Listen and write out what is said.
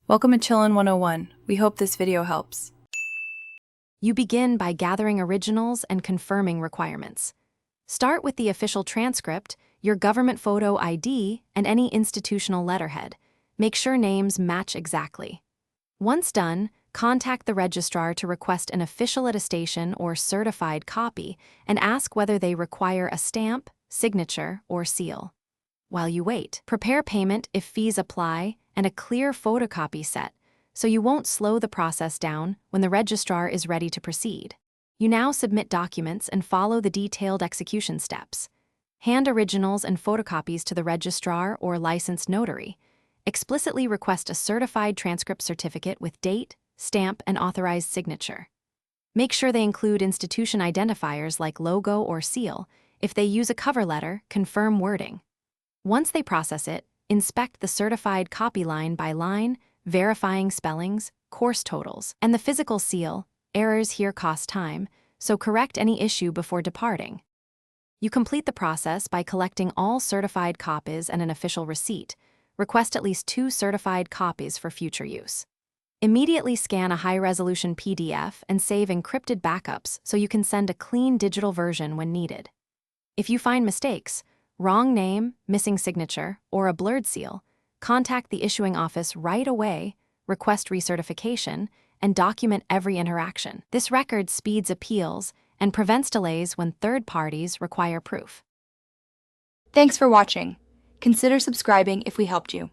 Welcome to Chillin' 101. We hope this video helps. You begin by gathering originals and confirming requirements. Start with the official transcript, your government photo ID, and any institutional letterhead. Make sure names match exactly. Once done, contact the registrar to request an official attestation or certified copy and ask whether they require a stamp, signature, or seal. While you wait, prepare payment if fees apply and a clear photocopy set, so you won't slow the process down when the registrar is ready to proceed. You now submit documents and follow the detailed execution steps. Hand originals and photocopies to the registrar or licensed notary. Explicitly request a certified transcript certificate with date, stamp, and authorized signature. Make sure they include institution identifiers like logo or seal. If they use a cover letter, confirm wording. Once they process it, inspect the certified copy line by line, verifying spellings, course totals, and the physical seal. Errors here cost time, so correct any issue before departing. You complete the process by collecting all certified copies and an official receipt. Request at least 2 certified copies for future use. Immediately scan a high-resolution PDF and save encrypted backups so you can send a clean digital version when needed. If you find mistakes, wrong name, missing signature, or a blurred seal, contact the issuing office right away, request recertification, and document every interaction. This record speeds appeals and prevents delays when third parties require proof. Thanks for watching. Consider subscribing if we helped you.